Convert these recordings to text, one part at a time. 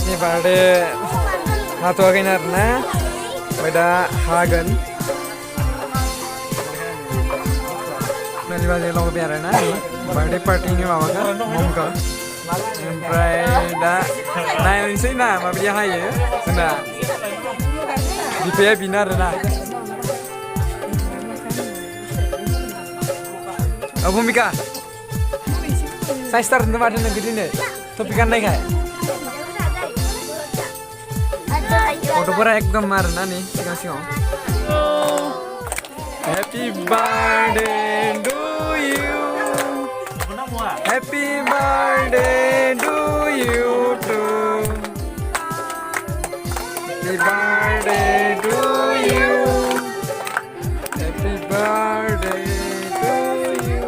Ini pada hathwakhैनो आरोना ओमफ्राय दा हागोन बाजे लावबाय आरोना बार्थडे पार्टिनि माबाखौ ममखौ ओमफ्राय दा नायनोसै ना माबायदि हायो जोंना बिफाया बिनो आरोना भुमिका साइसथार होनदों माथो नोंखौ दिनै टपिकआनो नायखाय गथ'फोरा एकदम आरोना नै सिगां सिगाङाव Happy birthday to you Happy birthday to you too Happy birthday to you Happy birthday to you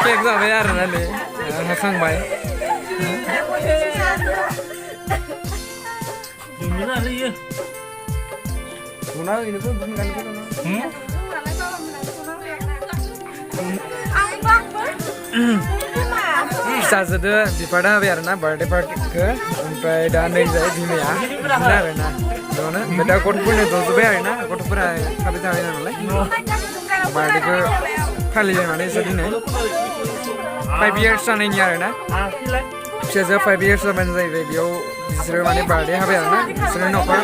Kek sampai arena nih, hakang bay. Gimana nih ya? Guna ini pun bukan itu kan? Saja di pada arena birthday party ke, sampai dan dari sini ya, benar arena. Dona, beda kot pun itu tuh arena, kot pun habis habis nolai. Birthday ke kali ini mana sedih nih? 5 years जानायनि आरोना फिसाजोआ 5 years जाबानो जाहैबाय बेयाव बिसोरो माने birthday हाबाय आरोना बिसोरो न'खर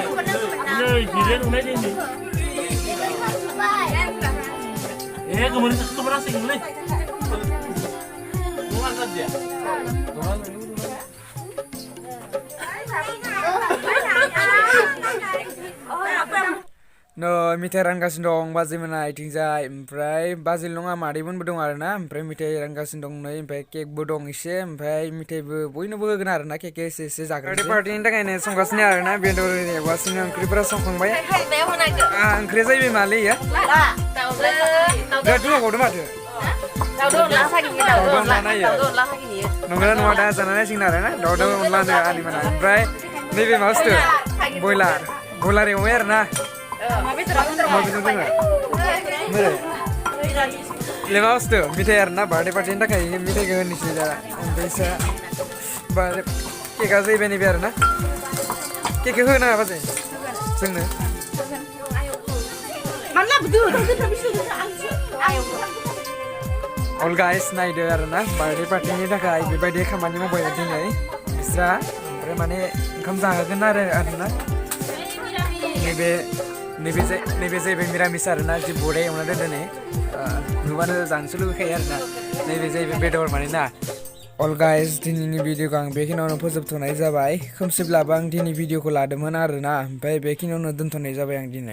No, मिथाइ रानगासिनो दं बाजैमोना इथिंजाय ओमफ्राय बाजै नङा मादैमोनबो दं आरोना ओमफ्राय मिथाइ रानगासिनो दं नै ओमफ्राय केकबो दं एसे ओमफ्राय मिथाइबो बयनोबो होगोन आरोना केक एसे एसे जागोन बार्थडे पार्टिनि थाखायनो संगासिनो आरोना बेदर एवगासिनो ओंख्रिफोरा संखांबाय ओंख्रिया जाहैबाय मालै इयो दाउदो होबावदो माथो दाउदो नंगौना नङा दा जाना नायसिगोन आरोना दाउदो अनला आलिमोना ओमफ्राय नैबे मा बुस्थु बयलार एवबाय आरोना Lima bustu, mitai arna birthday party ini kayak mitai gak nih sih dah, bisa birthday kek aja ini biar na, kek kek na apa sih, cengnya. Mana betul? All guys, naik deh arna birthday party ini kayak birthday kamar mau bayar nih, bisa, mana kamsa kan arna, nebe जाहैबाय मिरामिस आरोना जि बडे एवना दोनदों नै नुबानो जानोसो लुबैखायो आरोना नैबे जाहैबाय बेदर माने ना अल गाइस दिनैनि भिडिअखौ आं बेखिनियावनो फोजोबथ'नाय जाबाय खोमसिब्लाबो आं दिनै भिडिअखौ लादोंमोन आरोना ओमफ्राय बेखिनियावनो दोनथ'नाय जाबाय आं दिनै